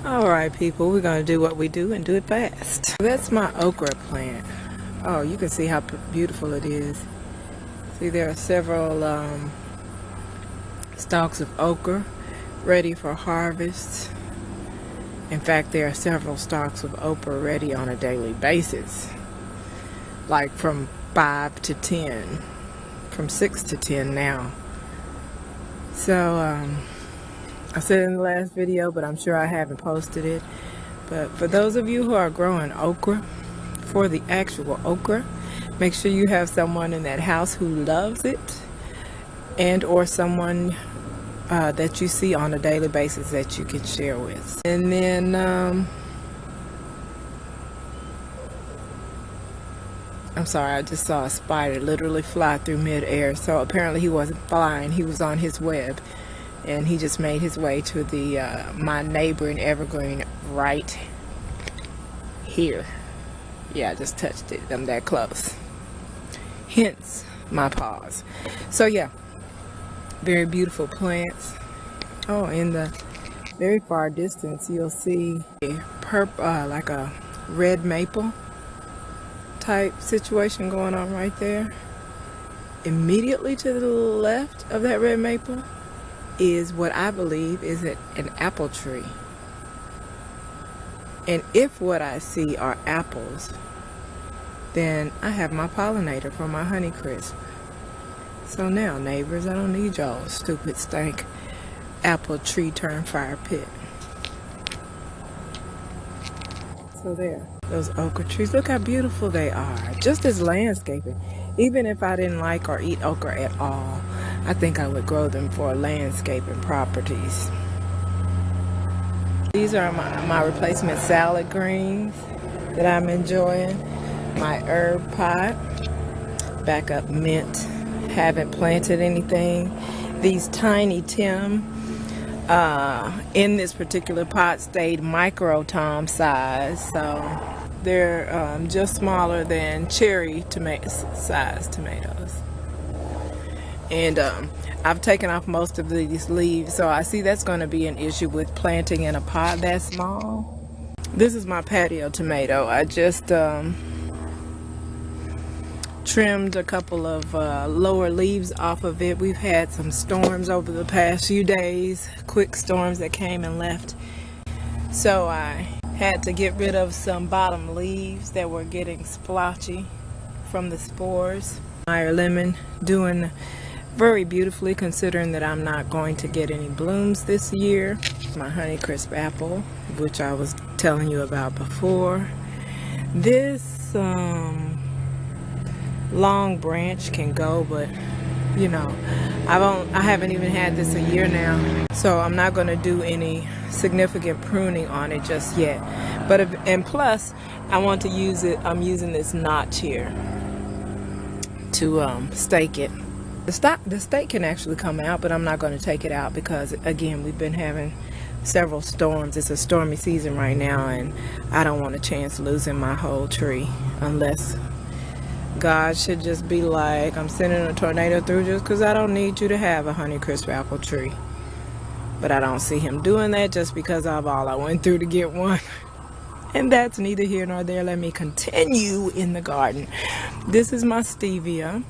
Alright people, we're going to do what we do and do it fast. That's my okra plant. Oh, you can see how beautiful it is. See, there are several stalks of okra ready for harvest. In fact, there are several stalks of okra ready on a daily basis. Like from 5 to 10. From 6 to 10 now. So, I said in the last video, but I'm sure I haven't posted it. But for those of you who are growing okra, for the actual okra, make sure you have someone in that house who loves it, and or someone that you see on a daily basis that you can share with. And then I'm sorry, I just saw a spider literally fly through midair. So apparently he wasn't flying, he was on his web. And he just made his way to the my neighboring evergreen right here. Yeah, I just touched it. I'm that close. Hence my pause. So yeah, very beautiful plants. Oh, in the very far distance, you'll see a purple, like a red maple type situation going on right there. Immediately to the left of that red maple is what I believe is an apple tree. And if what I see are apples, then I have my pollinator for my Honeycrisp. So now, neighbors, I don't need y'all stupid stank apple tree turn fire pit. So there, those okra trees, look how beautiful they are, just as landscaping. Even if I didn't like or eat okra at all, I think I would grow them for landscaping properties. These are my replacement salad greens that I'm enjoying. My herb pot, backup mint, haven't planted anything. These tiny Tim in this particular pot stayed micro-tom size, so they're just smaller than cherry size tomatoes. And I've taken off most of these leaves, so I see that's going to be an issue with planting in a pot that small. This is my patio tomato. I just trimmed a couple of lower leaves off of it. We've had some storms over the past few days, quick storms that came and left. So I had to get rid of some bottom leaves that were getting splotchy from the spores. Meyer lemon doing very beautifully, considering that I'm not going to get any blooms this year. My Honeycrisp apple, which I was telling you about before. This long branch can go, but you know, I haven't even had this a year now, so I'm not going to do any significant pruning on it just yet. But and plus, I want to use it. I'm using this notch here to stake it. The stake can actually come out, but I'm not going to take it out because, again, we've been having several storms. It's a stormy season right now, and I don't want a chance losing my whole tree unless God should just be like, I'm sending a tornado through just because I don't need you to have a Honeycrisp apple tree. But I don't see him doing that just because of all I went through to get one. And that's neither here nor there. Let me continue in the garden. This is my stevia.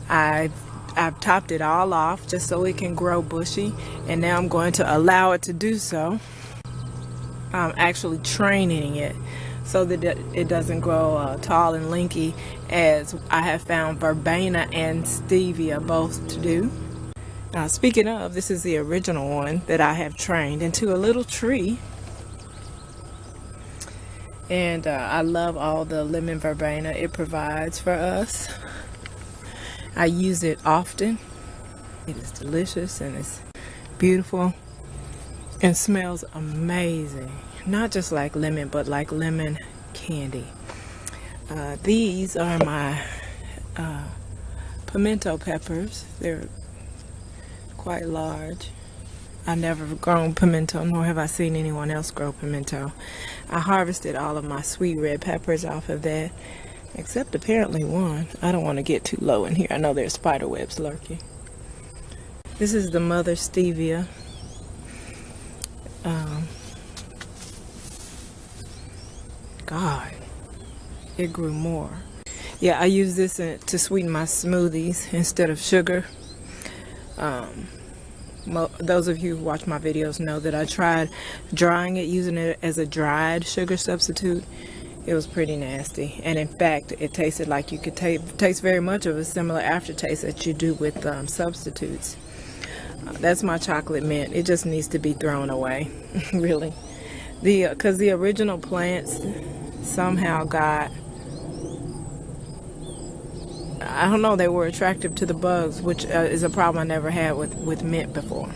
I've topped it all off just so it can grow bushy, and now I'm going to allow it to do so. I'm actually training it so that it doesn't grow tall and lanky, as I have found verbena and stevia both to do. Now, speaking of, this is the original one that I have trained into a little tree. And I love all the lemon verbena it provides for us. I use it often. It is delicious and it's beautiful and smells amazing. Not just like lemon, but like lemon candy. These are my pimento peppers. They're quite large. I've never grown pimento, nor have I seen anyone else grow pimento. I harvested all of my sweet red peppers off of that, except apparently one. I don't want to get too low in here. I know there's spider webs lurking. This is the mother stevia. God, it grew more. Yeah, I use this to sweeten my smoothies instead of sugar. Those of you who watch my videos know that I tried drying it, using it as a dried sugar substitute. It was pretty nasty, and in fact it tasted like you could taste very much of a similar aftertaste that you do with substitutes. That's my chocolate mint. It just needs to be thrown away. Really, because the original plants somehow got, I don't know, they were attractive to the bugs, which is a problem I never had with mint before.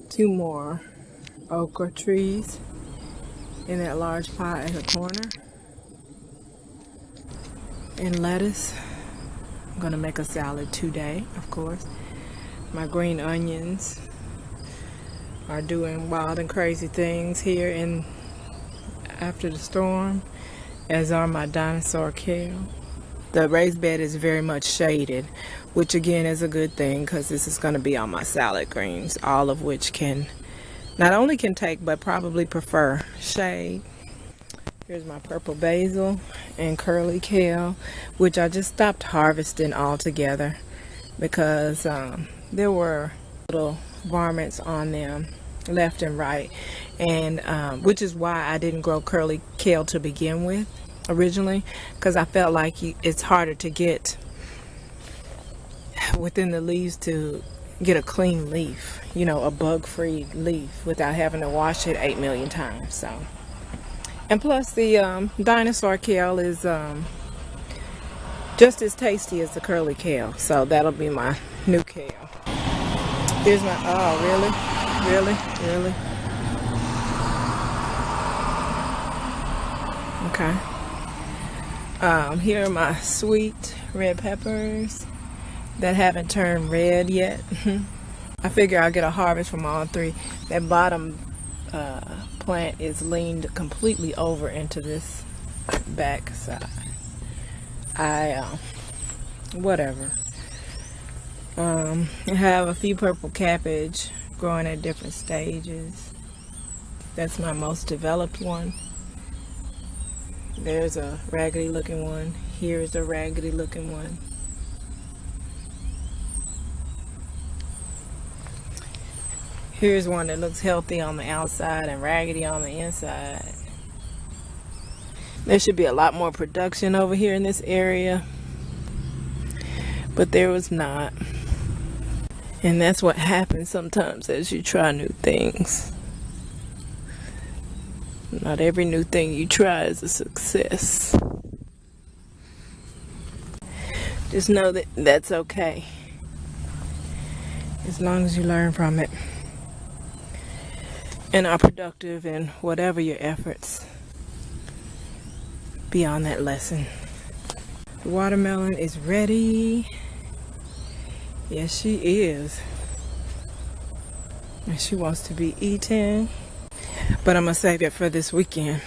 2 more okra trees in that large pot in the corner. And lettuce. I'm gonna make a salad today, of course. My green onions are doing wild and crazy things here after the storm, as are my dinosaur kale. The raised bed is very much shaded, which again is a good thing, because this is going to be on my salad greens, all of which can not only can take but probably prefer shade. Here's my purple basil and curly kale, which I just stopped harvesting altogether because there were little varmints on them left and right, and which is why I didn't grow curly kale to begin with originally, because I felt like it's harder to get within the leaves to get a clean leaf, you know, a bug-free leaf, without having to wash it 8 million times. So, and plus the dinosaur kale is just as tasty as the curly kale, so that'll be my new kale. Here's my, oh really? Okay. Here are my sweet red peppers that haven't turned red yet. I figure I'll get a harvest from all 3. That bottom plant is leaned completely over into this back side. Whatever. I have a few purple cabbage growing at different stages. That's my most developed one. There's a raggedy looking one. Here's a raggedy looking one. Here's one that looks healthy on the outside and raggedy on the inside. There should be a lot more production over here in this area, but there was not. And that's what happens sometimes as you try new things. Not every new thing you try is a success. Just know that that's okay, as long as you learn from it and are productive in whatever your efforts beyond that lesson. The watermelon is ready. Yes, she is. And she wants to be eaten. But I'm going to save it for this weekend.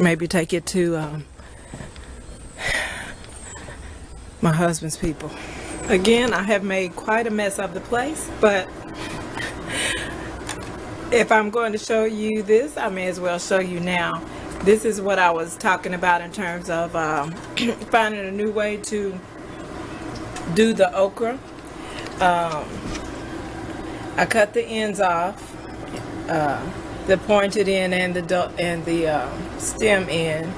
Maybe take it to my husband's people. Again, I have made quite a mess of the place, but if I'm going to show you this, I may as well show you now. This is what I was talking about in terms of finding a new way to do the okra. I cut the ends off, the pointed end and the stem end,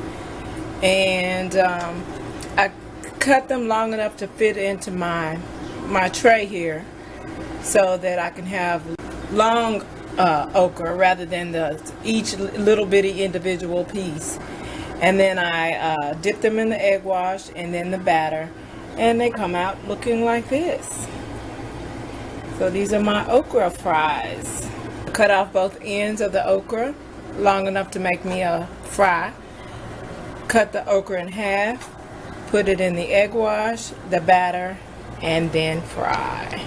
and I cut them long enough to fit into my tray here, so that I can have long okra rather than each little bitty individual piece. And then I dip them in the egg wash and then the batter, and they come out looking like this. So these are my okra fries. Cut off both ends of the okra long enough to make me a fry. Cut the okra in half, put it in the egg wash, the batter, and then fry.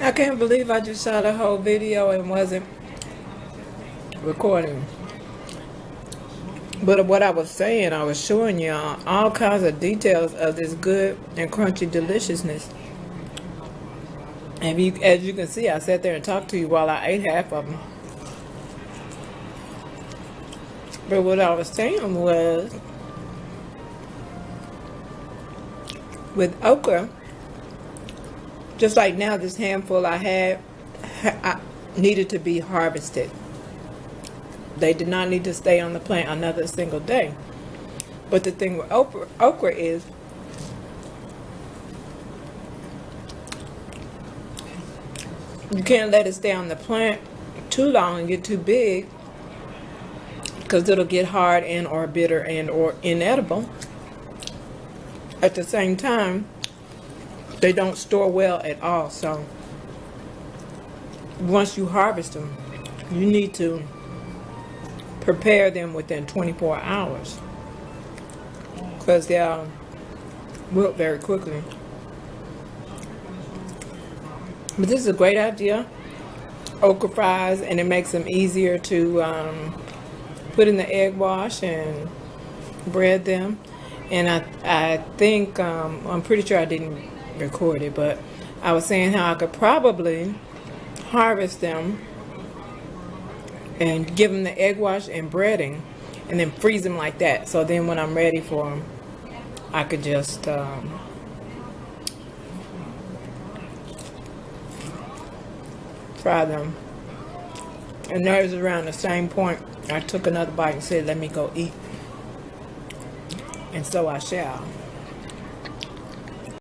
I can't believe I just shot a whole video and wasn't recording. But what I was saying, I was showing you all kinds of details of this good and crunchy deliciousness. And as you can see, I sat there and talked to you while I ate half of them. But what I was saying was, with okra, just like now, this handful I had, I needed to be harvested. They did not need to stay on the plant another single day. But the thing with okra is, you can't let it stay on the plant too long and get too big, because it'll get hard and or bitter and or inedible. At the same time, they don't store well at all. So once you harvest them, you need to prepare them within 24 hours, because they'll wilt very quickly. But this is a great idea, okra fries, and it makes them easier to put in the egg wash and bread them. And I think, I'm pretty sure I didn't record it, but I was saying how I could probably harvest them and give them the egg wash and breading, and then freeze them like that. So then when I'm ready for them, I could just fry them. And that was around the same point I took another bite and said, let me go eat. And so I shall.